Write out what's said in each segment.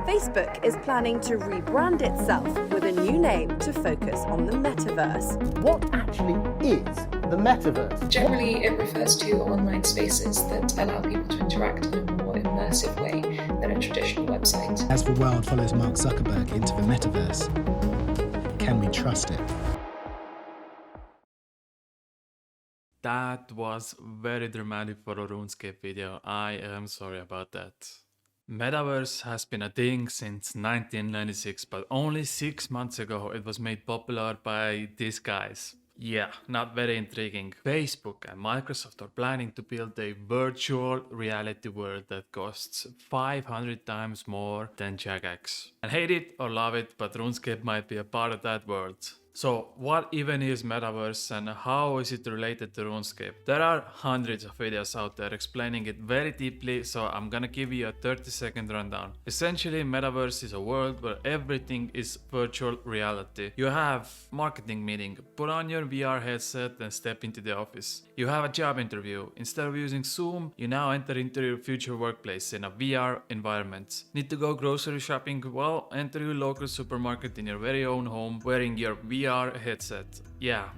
Facebook is planning to rebrand itself with a new name to focus on the metaverse. What actually is the metaverse? Generally, it refers to online spaces that allow people to interact in a more immersive way than a traditional website. As the world follows Mark Zuckerberg into the metaverse, can we trust it? That was very dramatic for a RuneScape video. I am sorry about that. Metaverse has been a thing since 1996, but only 6 months ago it was made popular by these guys. Yeah, not very intriguing. Facebook and Microsoft are planning to build a virtual reality world that costs 500 times more than Jagex. And hate it or love it, but RuneScape might be a part of that world. So what even is Metaverse and how is it related to RuneScape? There are hundreds of videos out there explaining it very deeply, so I'm gonna give you a 30-second rundown. Essentially, Metaverse is a world where everything is virtual reality. You have marketing meeting, put on your VR headset and step into the office. You have a job interview. Instead of using Zoom, you now enter into your future workplace in a VR environment. Need to go grocery shopping? Well, enter your local supermarket in your very own home wearing your VR headset. Yeah,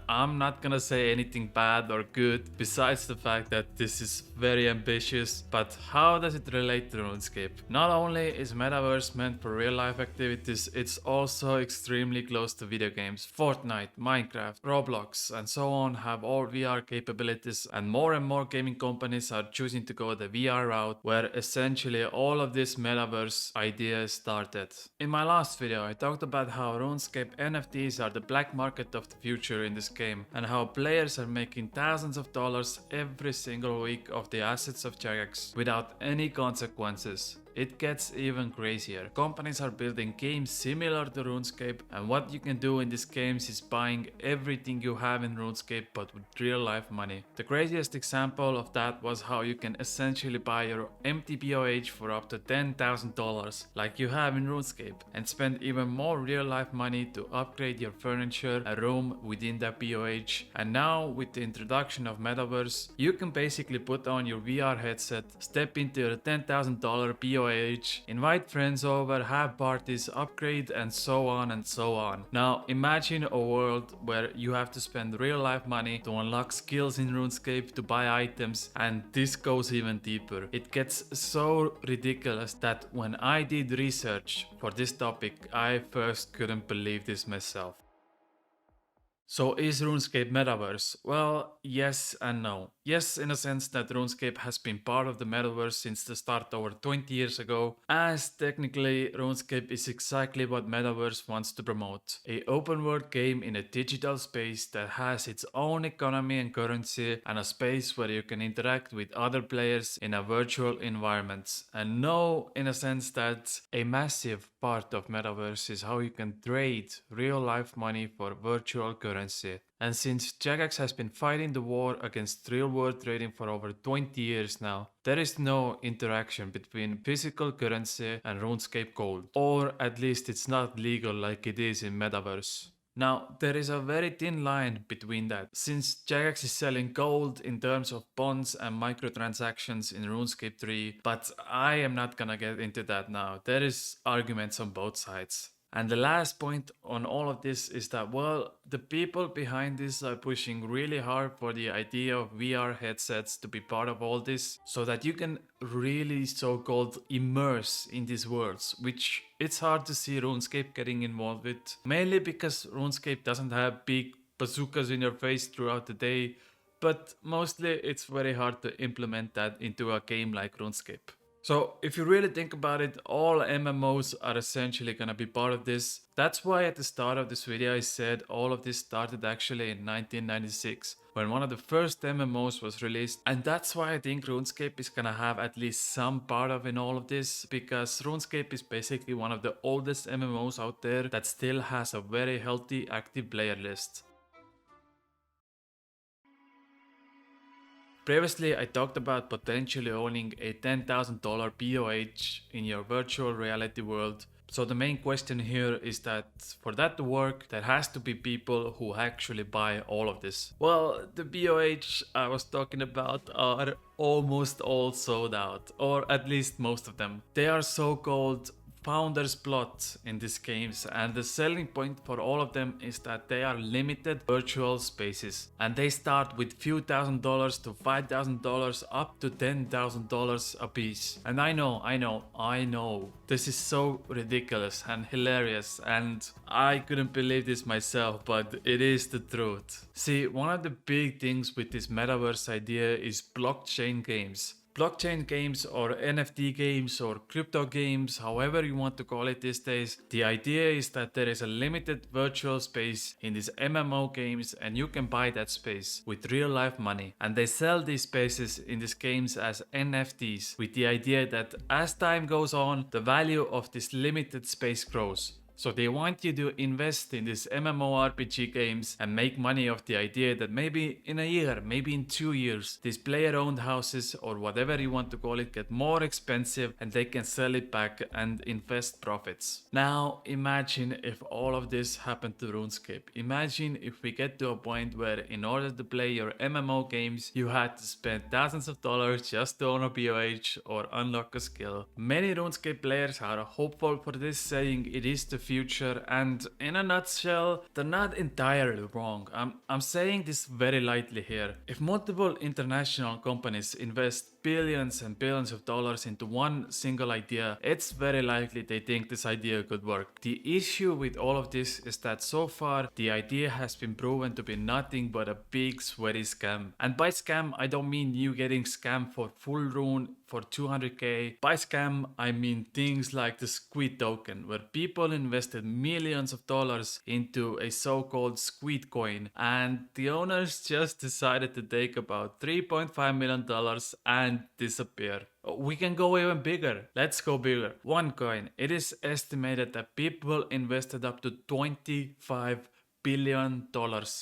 I'm not gonna say anything bad or good besides the fact that this is very ambitious, but how does it relate to RuneScape? Not only is Metaverse meant for real life activities, it's also extremely close to video games. Fortnite, Minecraft, Roblox and so on have all VR capabilities, and more gaming companies are choosing to go the VR route, where essentially all of this Metaverse idea started. In my last video I talked about how RuneScape NFTs are the black market of the future in this game, and how players are making thousands of dollars every single week of the assets of Jagex without any consequences. It gets even crazier. Companies are building games similar to RuneScape, and what you can do in these games is buying everything you have in RuneScape but with real life money. The craziest example of that was how you can essentially buy your empty BOH for up to $10,000 like you have in RuneScape, and spend even more real life money to upgrade your furniture, a room within that BOH. And now with the introduction of Metaverse, you can basically put on your VR headset, step into your $10,000 BOH, invite friends over, have parties, upgrade and so on and so on. Now imagine a world where you have to spend real life money to unlock skills in RuneScape, to buy items, and this goes even deeper. It gets so ridiculous that when I did research for this topic, I first couldn't believe this myself. So is RuneScape Metaverse? Well, yes and no. Yes, in a sense that RuneScape has been part of the Metaverse since the start over 20 years ago, as technically RuneScape is exactly what Metaverse wants to promote. An open world game in a digital space that has its own economy and currency, and a space where you can interact with other players in a virtual environment. And no, in a sense that a massive part of Metaverse is how you can trade real life money for virtual currency. And since Jagex has been fighting the war against real world trading for over 20 years now, there is no interaction between physical currency and RuneScape gold. Or at least it's not legal like it is in Metaverse. Now, there is a very thin line between that, since Jagex is selling gold in terms of bonds and microtransactions in RuneScape 3, but I am not gonna get into that now. There is arguments on both sides. And the last point on all of this is that, well, the people behind this are pushing really hard for the idea of VR headsets to be part of all this, so that you can really so-called immerse in these worlds, which it's hard to see RuneScape getting involved with, mainly because RuneScape doesn't have big bazookas in your face throughout the day, but mostly it's very hard to implement that into a game like RuneScape. So if you really think about it, all MMOs are essentially gonna be part of this. That's why at the start of this video I said all of this started actually in 1996, when one of the first MMOs was released. And that's why I think RuneScape is gonna have at least some part of in all of this, because RuneScape is basically one of the oldest MMOs out there that still has a very healthy active player list. Previously, I talked about potentially owning a $10,000 BOH in your virtual reality world. So the main question here is that for that to work, there has to be people who actually buy all of this. Well, the BOH I was talking about are almost all sold out, or at least most of them. They are so-called founder's plot in these games, and the selling point for all of them is that they are limited virtual spaces, and they start with few $1,000s to $5,000 up to $10,000 a piece. And I know, this is so ridiculous and hilarious, and I couldn't believe this myself, but it is the truth. See, one of the big things with this metaverse idea is blockchain games. Blockchain games or NFT games or crypto games, however you want to call it these days, the idea is that there is a limited virtual space in these MMO games and you can buy that space with real life money. And they sell these spaces in these games as NFTs with the idea that as time goes on, the value of this limited space grows. So they want you to invest in these MMORPG games and make money off the idea that maybe in a year, maybe in 2 years, these player-owned houses or whatever you want to call it get more expensive and they can sell it back and invest profits. Now imagine if all of this happened to RuneScape. Imagine if we get to a point where in order to play your MMO games, you had to spend thousands of dollars just to own a BOH or unlock a skill. Many RuneScape players are hopeful for this, saying it is the future, and in a nutshell, they're not entirely wrong. I'm saying this very lightly here. If multiple international companies invest billions and billions of dollars into one single idea, it's very likely they think this idea could work. The issue with all of this is that so far the idea has been proven to be nothing but a big sweaty scam. And by scam, I don't mean you getting scammed for full rune for 200k. By scam, I mean things like the Squid token, where people invested millions of dollars into a so-called Squid coin, and the owners just decided to take about $3.5 million and disappear. We can go even bigger. Let's go bigger. OneCoin. It is estimated that people invested up to $25 billion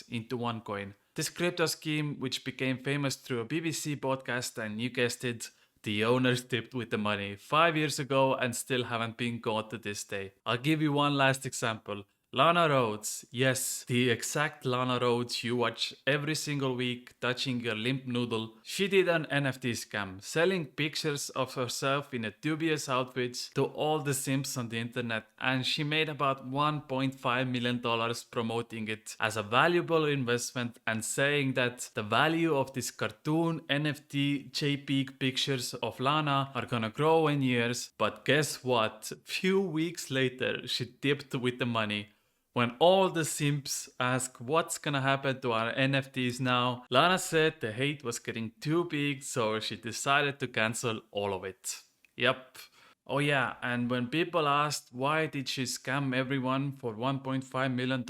into OneCoin. This crypto scheme, which became famous through a BBC podcast, and you guessed it, the owners tipped with the money 5 years ago and still haven't been caught to this day. I'll give you one last example. Lana Rhoades, yes, the exact Lana Rhoades you watch every single week touching your limp noodle. She did an NFT scam, selling pictures of herself in a dubious outfits to all the simps on the internet, and she made about $1.5 million promoting it as a valuable investment and saying that the value of this cartoon NFT JPEG pictures of Lana are gonna grow in years. But guess what? Few weeks later, she tipped with the money. When all the simps ask what's gonna happen to our NFTs now, Lana said the hate was getting too big, so she decided to cancel all of it. Yep. Oh yeah, and when people asked why did she scam everyone for $1.5 million,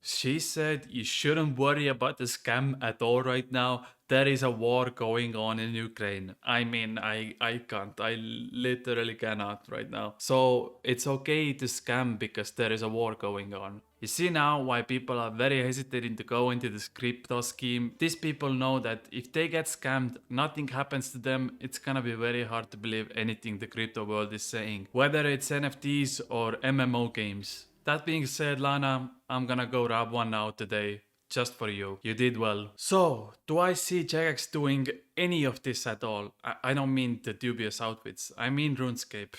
she said you shouldn't worry about the scam at all right now. There is a war going on in Ukraine. I mean, I can't. I literally cannot right now. So it's okay to scam because there is a war going on. You see now why people are very hesitating to go into this crypto scheme. These people know that if they get scammed, nothing happens to them. It's gonna be very hard to believe anything the crypto world is saying, whether it's NFTs or MMO games. That being said, Lana, I'm gonna go rob one now today. Just for you. You did well. So, do I see Jagex doing any of this at all? I don't mean the dubious outfits. I mean RuneScape.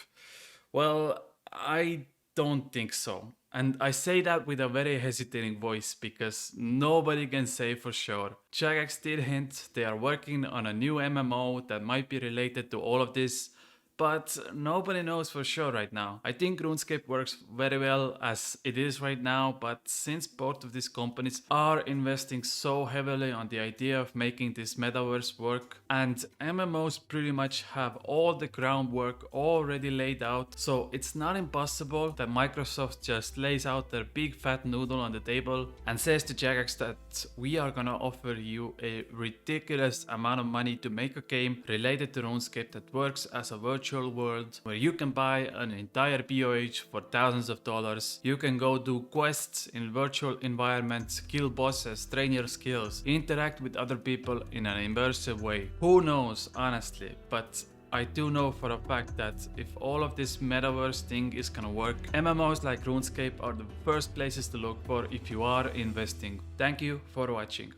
Well, I don't think so. And I say that with a very hesitating voice because nobody can say for sure. Jagex did hint they are working on a new MMO that might be related to all of this, but nobody knows for sure right now. I think RuneScape works very well as it is right now, but since both of these companies are investing so heavily on the idea of making this metaverse work, and MMOs pretty much have all the groundwork already laid out, so it's not impossible that Microsoft just lays out their big fat noodle on the table and says to Jagex that we are gonna offer you a ridiculous amount of money to make a game related to RuneScape that works as a virtual world where you can buy an entire BOH for thousands of dollars. You can go do quests in virtual environments, kill bosses, train your skills, interact with other people in an immersive way. Who knows, honestly, but I do know for a fact that if all of this metaverse thing is gonna work, MMOs like RuneScape are the first places to look for if you are investing. Thank you for watching.